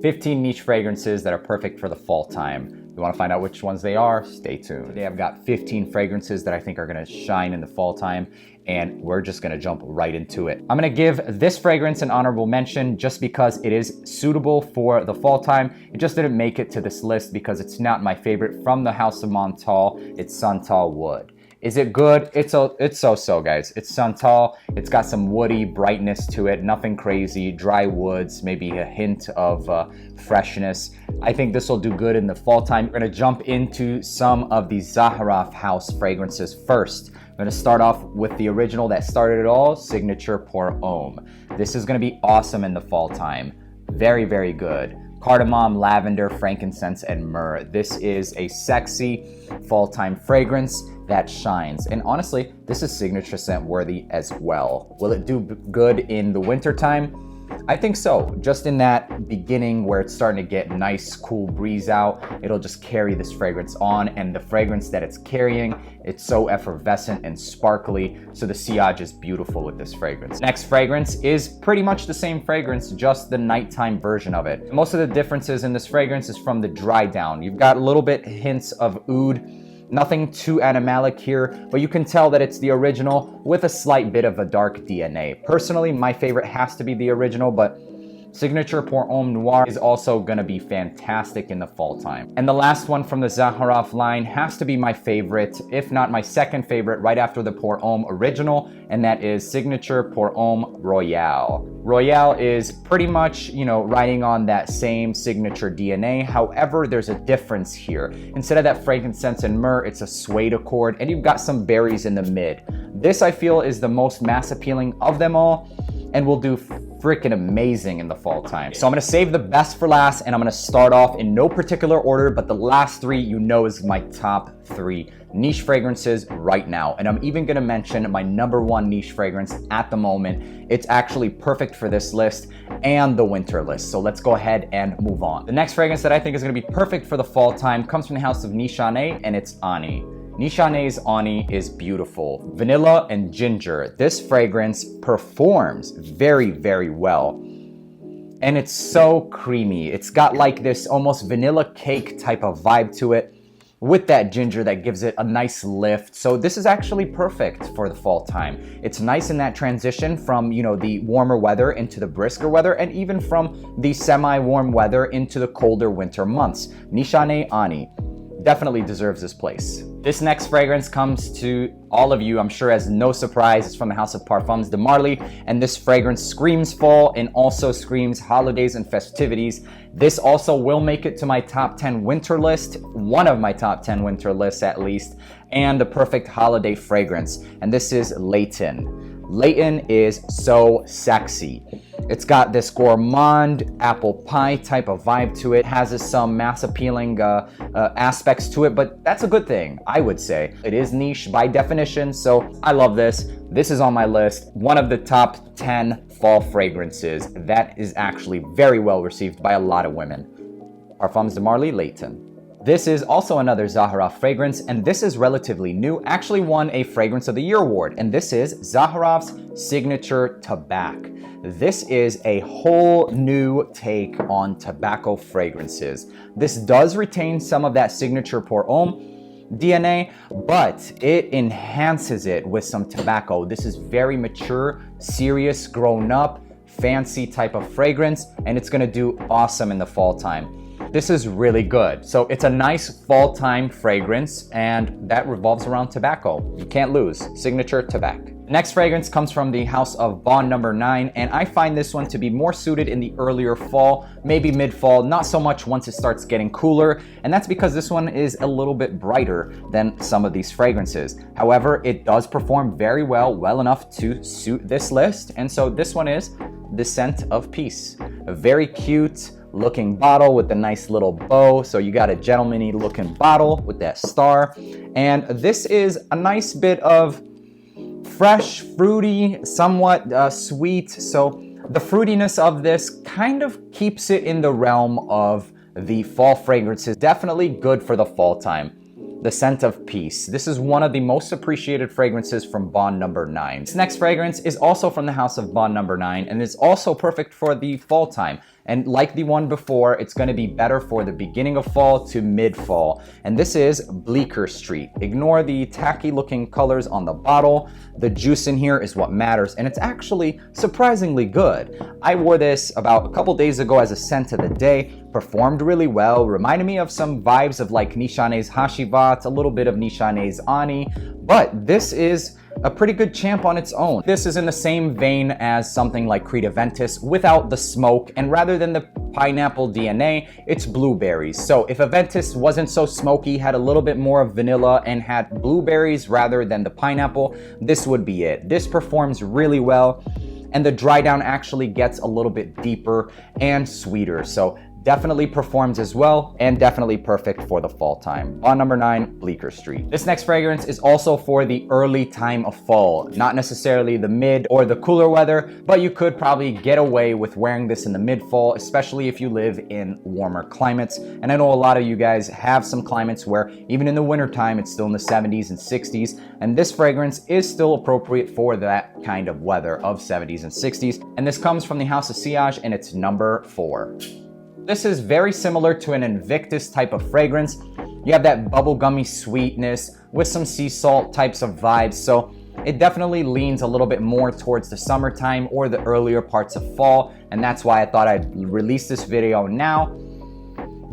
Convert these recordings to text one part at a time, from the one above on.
15 niche fragrances that are perfect for the fall time. You want to find out which ones they are? Stay tuned. Today I've got 15 fragrances that I think are going to shine in the fall time, and we're just going to jump right into it. I'm going to give this fragrance an honorable mention just because it is suitable for the fall time. It just didn't make it to this list because it's not my favorite from the house of MONTALE. It's SANTAL Wood. Is it good? It's so-so, guys. It's SANTAL. It's got some woody brightness to it, nothing crazy, dry woods, maybe a hint of freshness. I think this will do good in the fall time. We're gonna jump into some of the ZAHAROFF house fragrances first. I'm gonna start off with the original that started it all, Signature Pour Homme. This is gonna be awesome in the fall time. Very, very good. Cardamom, lavender, frankincense, and myrrh. This is a sexy fall time fragrance that shines. And honestly, this is signature scent worthy as well. Will it do good in the winter time? I think so. Just in that beginning where it's starting to get nice, cool breeze out, it'll just carry this fragrance on, and the fragrance that it's carrying, it's so effervescent and sparkly, so the sillage is beautiful with this fragrance. Next fragrance is pretty much the same fragrance, just the nighttime version of it. Most of the differences in this fragrance is from the dry down. You've got a little bit hints of oud. Nothing too animalic here, but you can tell that it's the original with a slight bit of a dark DNA. Personally, my favorite has to be the original, but Signature Pour Homme Noir is also gonna be fantastic in the fall time. And the last one from the ZAHAROFF line has to be my favorite, if not my second favorite, right after the Pour Homme original, and that is Signature Pour Homme Royale. Royale is pretty much, you know, riding on that same signature DNA. However, there's a difference here. Instead of that frankincense and myrrh, it's a suede accord, and you've got some berries in the mid. This, I feel, is the most mass appealing of them all, and will do freaking amazing in the fall time. So I'm gonna save the best for last, and I'm gonna start off in no particular order, but the last three you know is my top 3 niche fragrances right now. And I'm even gonna mention my #1 niche fragrance at the moment. It's actually perfect for this list and the winter list. So let's go ahead and move on. The next fragrance that I think is gonna be perfect for the fall time comes from the house of NISHANE, and it's Ani. Nishane's Ani is beautiful. Vanilla and ginger. This fragrance performs very, very well. And it's so creamy. It's got like this almost vanilla cake type of vibe to it with that ginger that gives it a nice lift. So this is actually perfect for the fall time. It's nice in that transition from, you know, the warmer weather into the brisker weather, and even from the semi-warm weather into the colder winter months. Nishane Ani definitely deserves this place. This next fragrance comes to all of you, I'm sure, as no surprise. It's from the house of Parfums de Marly, and this fragrance screams fall and also screams holidays and festivities. This also will make it to my top 10 winter list, one of my top 10 winter lists at least, and the perfect holiday fragrance, and this is LAYTON. LAYTON is so sexy. It's got this gourmand apple pie type of vibe to it, has some mass appealing aspects to it, but that's a good thing, I would say. It is niche by definition, so I love this. This is on my list, one of the top 10 fall fragrances that is actually very well received by a lot of women. Parfums de Marly, LAYTON. This is also another ZAHAROFF fragrance, and this is relatively new, actually won a Fragrance of the Year award, and this is ZAHAROFF's Signature TABAC. This is a whole new take on tobacco fragrances. This does retain some of that Signature Pour Homme DNA, but it enhances it with some tobacco. This is very mature, serious, grown up, fancy type of fragrance, and it's gonna do awesome in the fall time. This is really good. So it's a nice fall time fragrance, and that revolves around tobacco. You can't lose. Signature TABAC. Next fragrance comes from the house of Bond No. 9, and I find this one to be more suited in the earlier fall, maybe mid-fall, not so much once it starts getting cooler, and that's because this one is a little bit brighter than some of these fragrances. However, it does perform very well, well enough to suit this list, and so this one is The Scent of Peace. A very cute looking bottle with a nice little bow, so you got a gentleman-y looking bottle with that star, and this is a nice bit of fresh, fruity, somewhat sweet. So the fruitiness of this kind of keeps it in the realm of the fall fragrances. Definitely good for the fall time. The Scent of Peace. This is one of the most appreciated fragrances from Bond No. 9. This next fragrance is also from the house of Bond No. 9, and is also perfect for the fall time. And like the one before, it's going to be better for the beginning of fall to mid-fall. And this is Bleecker Street. Ignore the tacky looking colors on the bottle. The juice in here is what matters, and it's actually surprisingly good. I wore this about a couple days ago as a scent of the day. Performed really well, reminded me of some vibes of like Nishane's Hashivat, a little bit of Nishane's Ani, but this is a pretty good champ on its own. This is in the same vein as something like Creed Aventus without the smoke, and rather than the pineapple DNA, it's blueberries. So if Aventus wasn't so smoky, had a little bit more of vanilla, and had blueberries rather than the pineapple, this would be it. This performs really well, and the dry down actually gets a little bit deeper and sweeter. So definitely performs as well, and definitely perfect for the fall time. On number 9, Bleecker Street. This next fragrance is also for the early time of fall, not necessarily the mid or the cooler weather, but you could probably get away with wearing this in the mid-fall, especially if you live in warmer climates. And I know a lot of you guys have some climates where even in the winter time, it's still in the 70s and 60s, and this fragrance is still appropriate for that kind of weather of 70s and 60s. And this comes from the House of Sillage, and it's number 4. This is very similar to an Invictus type of fragrance. You have that bubblegummy sweetness with some sea salt types of vibes, so it definitely leans a little bit more towards the summertime or the earlier parts of fall, and that's why I thought I'd release this video now.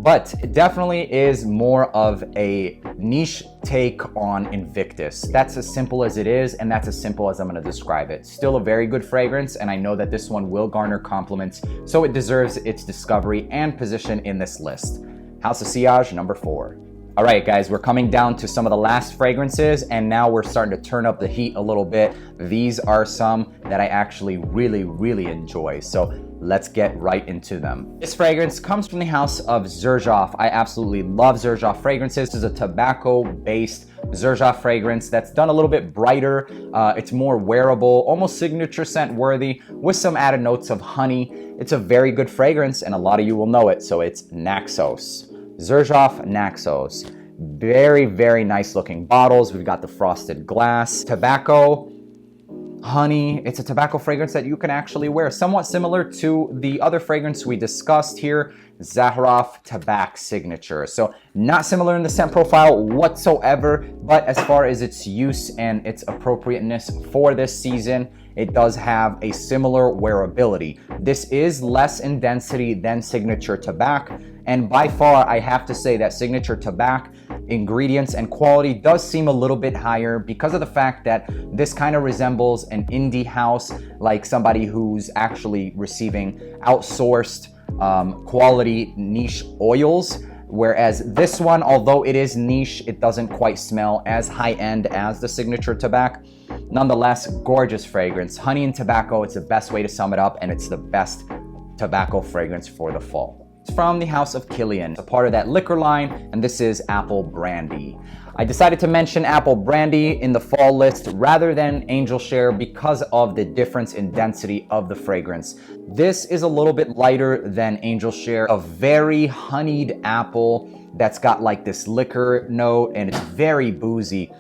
But it definitely is more of a niche take on Invictus. That's as simple as it is, and that's as simple as I'm gonna describe it. Still a very good fragrance, and I know that this one will garner compliments, so it deserves its discovery and position in this list. House of Sillage, number 4. All right, guys, we're coming down to some of the last fragrances, and now we're starting to turn up the heat a little bit. These are some that I actually really enjoy, so let's get right into them. This fragrance comes from the house of XERJOFF. I absolutely love XERJOFF fragrances. This is a tobacco-based XERJOFF fragrance that's done a little bit brighter. It's more wearable, almost signature scent worthy, with some added notes of honey. It's a very good fragrance, and a lot of you will know it, so it's NAXOS. XERJOFF NAXOS. Very nice looking bottles. We've got the frosted glass, tobacco, honey. It's a tobacco fragrance that you can actually wear, somewhat similar to the other fragrance we discussed here, ZAHAROFF TABAC Signature. So not similar in the scent profile whatsoever, but as far as its use and its appropriateness for this season, it does have a similar wearability. This is less in density than Signature TABAC, and by far I have to say that Signature TABAC ingredients and quality does seem a little bit higher because of the fact that this kind of resembles an indie house, like somebody who's actually receiving outsourced quality niche oils. Whereas this one, although it is niche, it doesn't quite smell as high-end as the Signature TABAC. Nonetheless, gorgeous fragrance. Honey and tobacco, it's the best way to sum it up, and it's the best tobacco fragrance for the fall. It's from the house of KILIAN, a part of that liquor line, and this is Apple Brandy. I decided to mention Apple Brandy in the fall list rather than Angel Share because of the difference in density of the fragrance. This is a little bit lighter than Angel Share, a very honeyed apple that's got like this liquor note, and it's very boozy,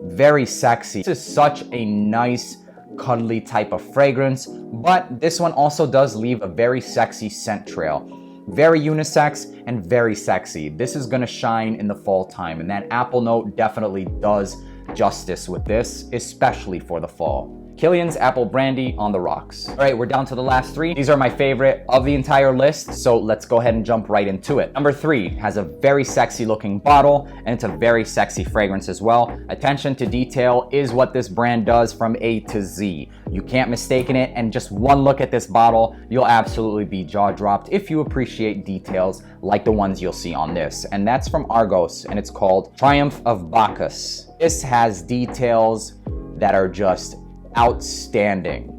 very sexy. This is such a nice, cuddly type of fragrance, but this one also does leave a very sexy scent trail. Very unisex and very sexy. This is gonna shine in the fall time, and that apple note definitely does justice with this, especially for the fall. KILIAN's Apple Brandy on the rocks. All right, we're down to the last 3. These are my favorite of the entire list, so let's go ahead and jump right into it. Number 3 has a very sexy looking bottle, and it's a very sexy fragrance as well. Attention to detail is what this brand does from A to Z. You can't mistake it, and just one look at this bottle, you'll absolutely be jaw-dropped if you appreciate details like the ones you'll see on this. And that's from ARGOS, and it's called Triumph of Bacchus. This has details that are just outstanding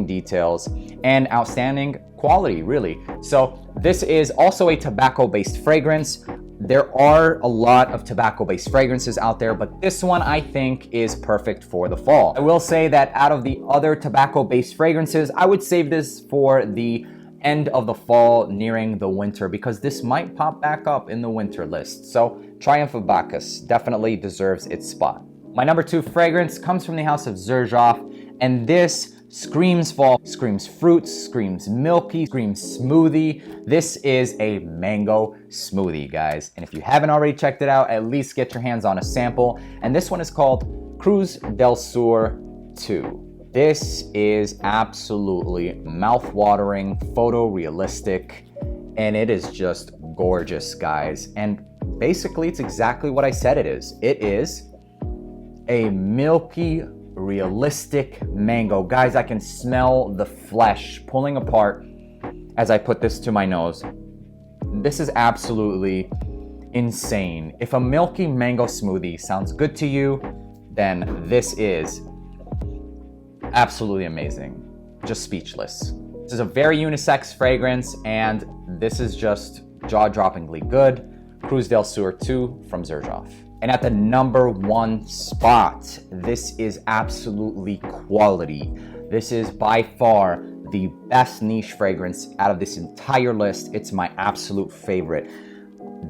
details and outstanding quality, really. So this is also a tobacco-based fragrance. There are a lot of tobacco-based fragrances out there, but this one I think is perfect for the fall. I will say that out of the other tobacco-based fragrances, I would save this for the end of the fall, nearing the winter, because this might pop back up in the winter list. So Triumph of Bacchus definitely deserves its spot. My number 2 fragrance comes from the house of XERJOFF, and this Screams fall, screams fruits, screams milky, screams smoothie. This is a mango smoothie, guys. And if you haven't already checked it out, at least get your hands on a sample. And this one is called CRUZ del Sur 2. This is absolutely mouth-watering, photorealistic, and it is just gorgeous, guys. And basically, it's exactly what I said it is. It is a milky, realistic mango. Guys, I can smell the flesh pulling apart as I put this to my nose. This is absolutely insane. If a milky mango smoothie sounds good to you, then this is absolutely amazing. Just speechless. This is a very unisex fragrance, and this is just jaw-droppingly good. CRUZ del Sur 2 from XERJOFF. And at the #1 spot, this is absolutely quality. This is by far the best niche fragrance out of this entire list. It's my absolute favorite.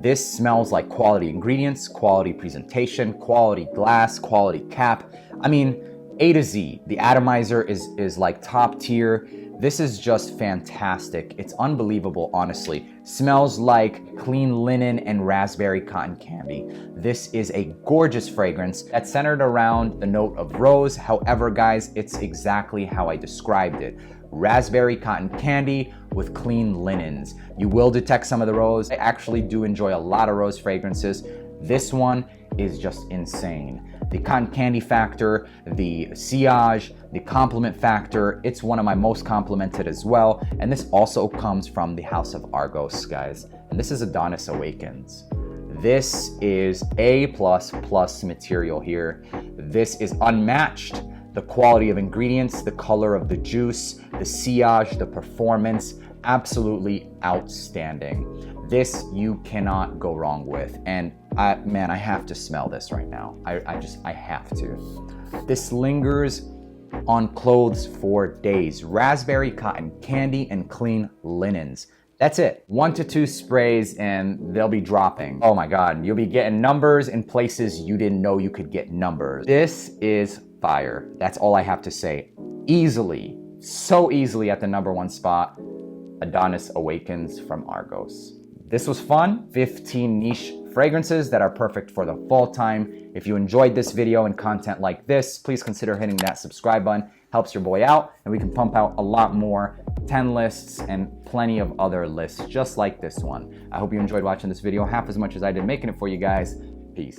This smells like quality ingredients, quality presentation, quality glass, quality cap. I mean, A to Z. The atomizer is like top tier. This is just fantastic. It's unbelievable, honestly. Smells like clean linen and raspberry cotton candy. This is a gorgeous fragrance that's centered around the note of rose. However, guys, it's exactly how I described it. Raspberry cotton candy with clean linens. You will detect some of the rose. I actually do enjoy a lot of rose fragrances. This one is just insane. The cotton candy factor, the sillage, the compliment factor, it's one of my most complimented as well. And this also comes from the house of Argos, guys. And this is ADONIS Awakens. This is A++ material here. This is unmatched. The quality of ingredients, the color of the juice, the sillage, the performance, absolutely outstanding. This you cannot go wrong with. And man, I have to smell this right now. I have to. This lingers on clothes for days. Raspberry cotton candy and clean linens. That's it. 1 to 2 sprays and they'll be dropping. Oh my God, you'll be getting numbers in places you didn't know you could get numbers. This is fire. That's all I have to say. Easily, so easily at the #1 spot, ADONIS Awakens from Argos. This was fun. 15 niche fragrances that are perfect for the fall time. If you enjoyed this video and content like this, please consider hitting that subscribe button. Helps your boy out, and we can pump out a lot more 10 lists and plenty of other lists just like this one. I hope you enjoyed watching this video half as much as I did making it for you guys. Peace.